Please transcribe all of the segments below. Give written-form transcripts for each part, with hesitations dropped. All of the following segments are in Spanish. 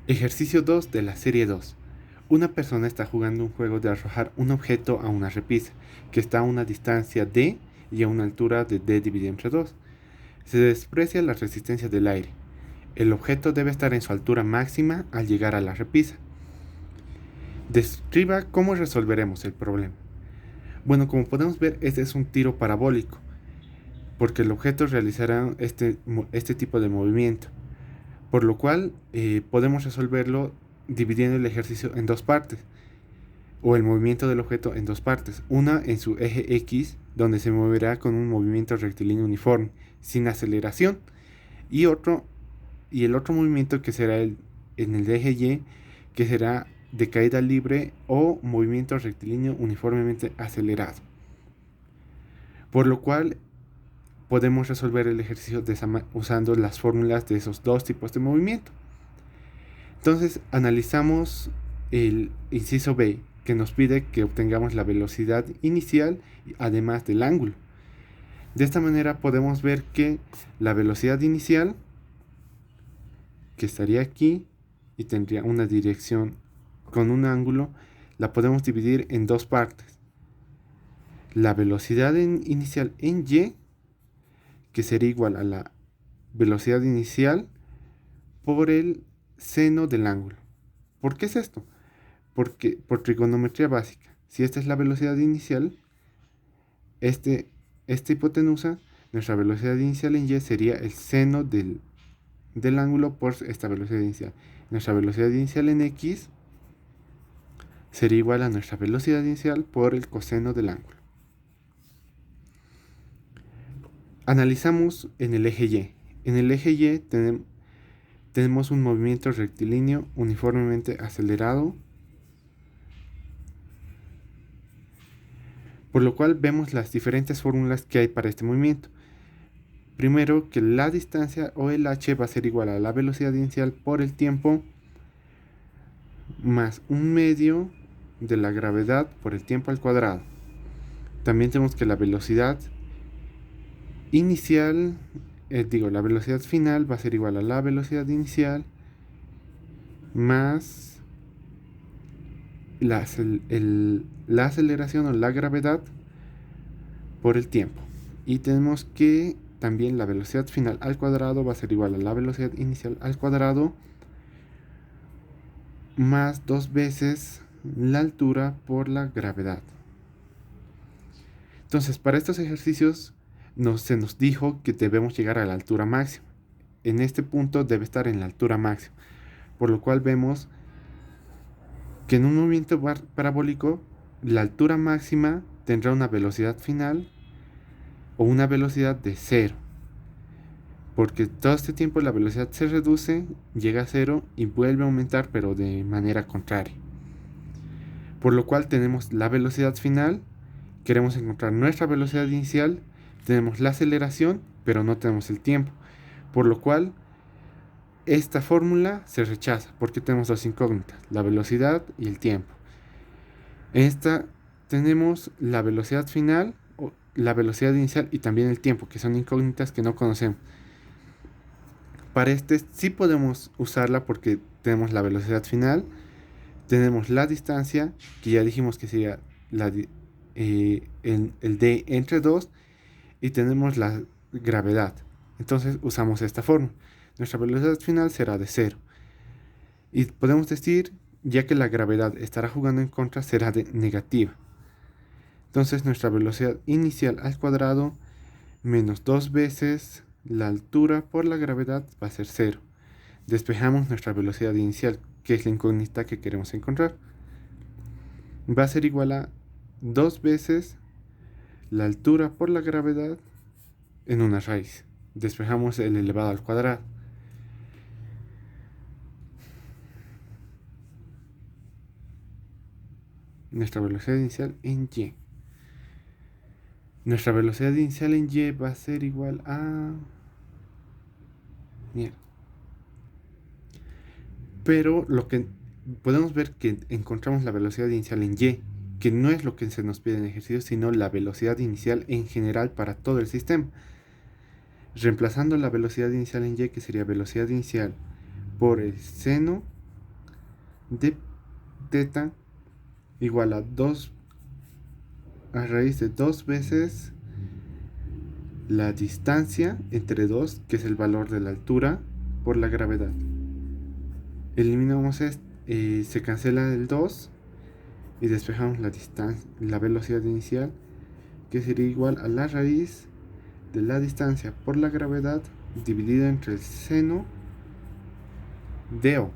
Ejercicio 2 de la serie 2. Una persona está jugando un juego de arrojar un objeto a una repisa, que está a una distancia d y a una altura de d dividido entre 2. Se desprecia la resistencia del aire. El objeto debe estar en su altura máxima al llegar a la repisa. Describa cómo resolveremos el problema. Bueno, como podemos ver, este es un tiro parabólico, porque el objeto realizará este tipo de movimiento, por lo cual podemos resolverlo dividiendo el ejercicio en dos partes, o el movimiento del objeto en dos partes. Una en su eje X, donde se moverá con un movimiento rectilíneo uniforme, sin aceleración, y el otro movimiento que será en el eje Y, que será de caída libre o movimiento rectilíneo uniformemente acelerado. Por lo cual podemos resolver el ejercicio usando las fórmulas de esos dos tipos de movimiento. Entonces analizamos el inciso B, que nos pide que obtengamos la velocidad inicial además del ángulo. De esta manera podemos ver que la velocidad inicial, que estaría aquí y tendría una dirección con un ángulo, la podemos dividir en dos partes. La velocidad inicial en Y, que sería igual a la velocidad inicial por el seno del ángulo. ¿Por qué es esto? Porque por trigonometría básica, si esta es la velocidad inicial, esta hipotenusa, nuestra velocidad inicial en Y sería el seno del ángulo por esta velocidad inicial. Nuestra velocidad inicial en X sería igual a nuestra velocidad inicial por el coseno del ángulo. Analizamos en el eje Y. En el eje Y tenemos un movimiento rectilíneo uniformemente acelerado, por lo cual vemos las diferentes fórmulas que hay para este movimiento. Primero, que la distancia o el h va a ser igual a la velocidad inicial por el tiempo más un medio de la gravedad por el tiempo al cuadrado. También tenemos que la velocidad inicial, la velocidad final va a ser igual a la velocidad inicial más la aceleración o la gravedad por el tiempo. Y tenemos que también la velocidad final al cuadrado va a ser igual a la velocidad inicial al cuadrado más 2 veces la altura por la gravedad. Entonces, para estos ejercicios se nos dijo que debemos llegar a la altura máxima. En este punto debe estar en la altura máxima, por lo cual vemos que en un movimiento parabólico la altura máxima tendrá una velocidad final o una velocidad de 0, porque todo este tiempo la velocidad se reduce, llega a 0 y vuelve a aumentar, pero de manera contraria. Por lo cual tenemos la velocidad final, queremos encontrar nuestra velocidad inicial, tenemos la aceleración, pero no tenemos el tiempo. Por lo cual esta fórmula se rechaza, porque tenemos dos incógnitas, la velocidad y el tiempo. En esta tenemos la velocidad final, la velocidad inicial y también el tiempo, que son incógnitas que no conocemos. Para este sí podemos usarla porque tenemos la velocidad final, tenemos la distancia, que ya dijimos que sería el d entre 2, y tenemos la gravedad. Entonces usamos esta fórmula. Nuestra velocidad final será de 0. Y podemos decir, ya que la gravedad estará jugando en contra, será de negativa. Entonces nuestra velocidad inicial al cuadrado menos 2 veces la altura por la gravedad va a ser 0. Despejamos nuestra velocidad inicial, que es la incógnita que queremos encontrar. Va a ser igual a 2 veces la altura por la gravedad en una raíz. Despejamos el elevado al cuadrado. Nuestra velocidad inicial en Y. Nuestra velocidad inicial en Y va a ser igual a... Mierda. Pero lo que podemos ver que encontramos la velocidad inicial en Y, que no es lo que se nos pide en ejercicio, sino la velocidad inicial en general para todo el sistema. Reemplazando la velocidad inicial en Y, que sería velocidad inicial por el seno de teta igual a raíz de 2 veces la distancia entre 2, que es el valor de la altura, por la gravedad. Eliminamos se cancela el 2 y despejamos la velocidad inicial, que sería igual a la raíz de la distancia por la gravedad dividida entre el seno de O.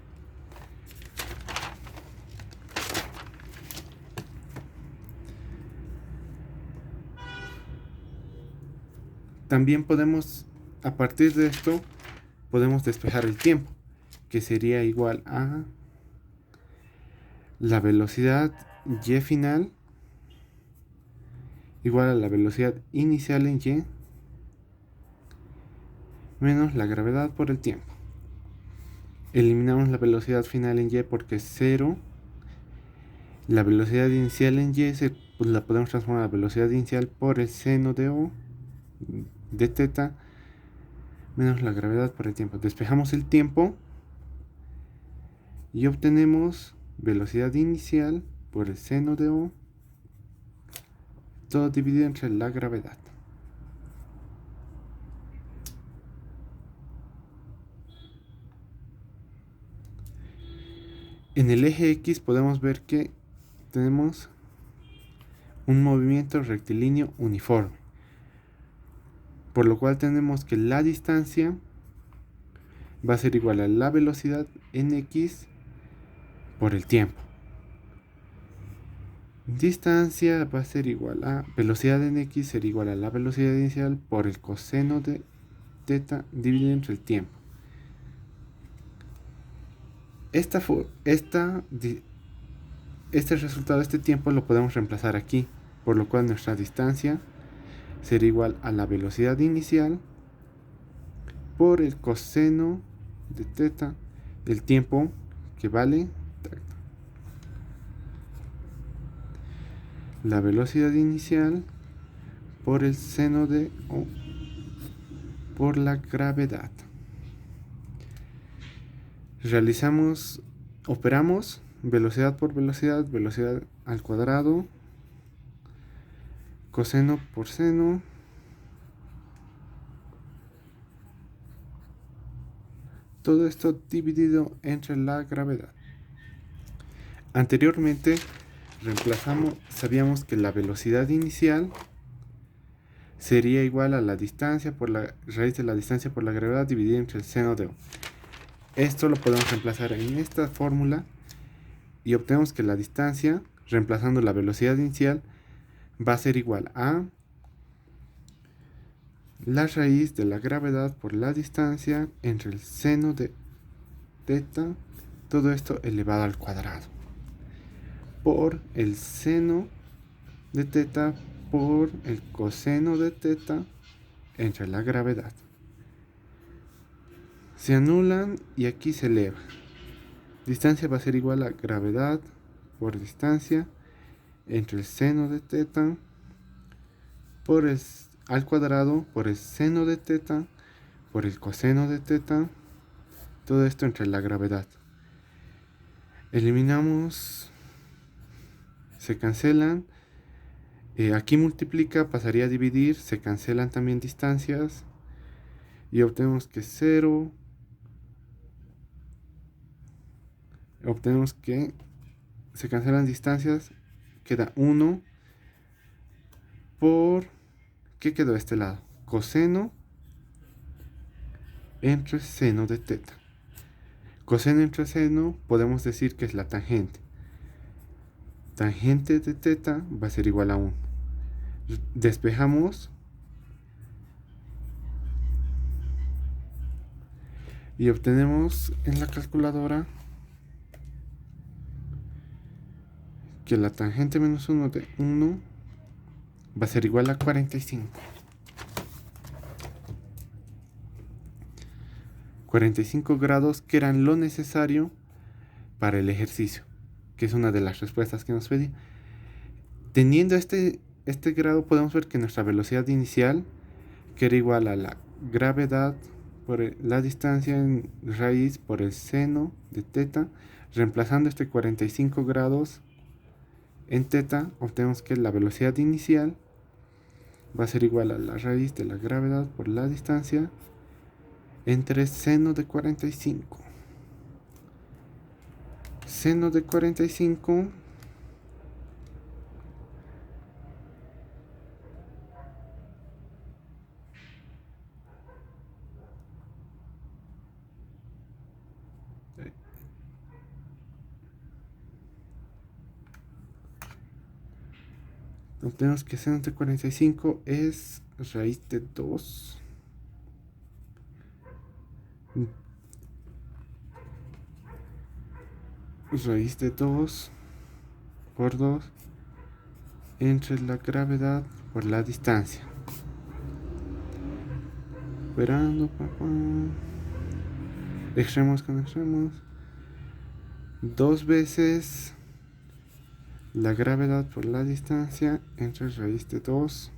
También podemos, a partir de esto, podemos despejar el tiempo, que sería igual a la velocidad y final igual a la velocidad inicial en y menos la gravedad por el tiempo. Eliminamos la velocidad final en y porque es 0. La velocidad inicial en y pues la podemos transformar a la velocidad inicial por el seno de O de teta menos la gravedad por el tiempo. Despejamos el tiempo y obtenemos velocidad inicial por el seno de O, todo dividido entre la gravedad. En el eje X podemos ver que tenemos un movimiento rectilíneo uniforme, por lo cual tenemos que la distancia va a ser igual a la velocidad en X por el tiempo. Distancia va a ser igual a velocidad en X será igual a la velocidad inicial por el coseno de teta dividido entre el tiempo. Este resultado de este tiempo lo podemos reemplazar aquí, por lo cual nuestra distancia será igual a la velocidad inicial por el coseno de teta del tiempo, que vale la velocidad inicial por el seno de O por la gravedad. Operamos velocidad por velocidad, velocidad al cuadrado, coseno por seno, todo esto dividido entre la gravedad. Anteriormente sabíamos que la velocidad inicial sería igual a la distancia por la raíz de la distancia por la gravedad dividida entre el seno de O. Esto lo podemos reemplazar en esta fórmula y obtenemos que la distancia, reemplazando la velocidad inicial, va a ser igual a la raíz de la gravedad por la distancia entre el seno de teta, todo esto elevado al cuadrado, por el seno de teta por el coseno de teta entre la gravedad. Se anulan y aquí se eleva. Distancia va a ser igual a gravedad por distancia entre el seno de teta al cuadrado por el seno de teta por el coseno de teta, todo esto entre la gravedad. Eliminamos, se cancelan, aquí multiplica, pasaría a dividir, se cancelan también distancias y obtenemos que 0, obtenemos que se cancelan distancias, queda 1 por, ¿qué quedó de este lado? Coseno entre seno de teta. Coseno entre seno podemos decir que es la tangente. Tangente de teta va a ser igual a 1. Despejamos y obtenemos en la calculadora que la tangente menos 1 de 1 va a ser igual a 45. 45 grados, que eran lo necesario para el ejercicio, que es una de las respuestas que nos pedí. Teniendo este grado, podemos ver que nuestra velocidad inicial, que era igual a la gravedad por la distancia en raíz por el seno de teta, reemplazando este 45 grados en teta, obtenemos que la velocidad inicial va a ser igual a la raíz de la gravedad por la distancia entre seno de 45. Seno de 45 obtenemos que seno de 45 es raíz de 2 raíz de 2 por 2 entre la gravedad por la distancia. Esperando, papá. Extremos con extremos. 2 veces la gravedad por la distancia entre raíz de 2.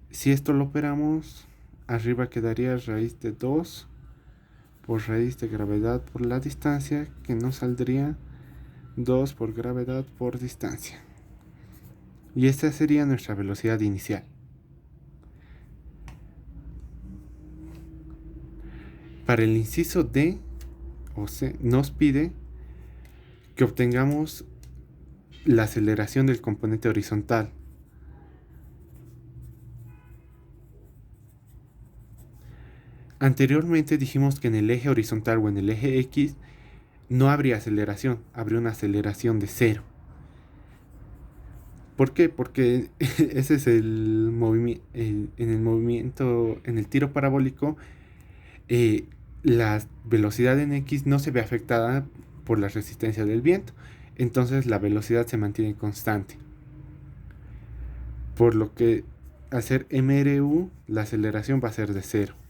Si esto lo operamos, arriba quedaría raíz de 2 por raíz de gravedad por la distancia, que nos saldría 2 por gravedad por distancia. Y esta sería nuestra velocidad inicial. Para el inciso D o C nos pide que obtengamos la aceleración del componente horizontal. Anteriormente dijimos que en el eje horizontal o en el eje X no habría aceleración, habría una aceleración de 0. ¿Por qué? Porque ese es el movimiento, en el movimiento, en el tiro parabólico, la velocidad en X no se ve afectada por la resistencia del viento, entonces la velocidad se mantiene constante. Por lo que al ser MRU, la aceleración va a ser de 0.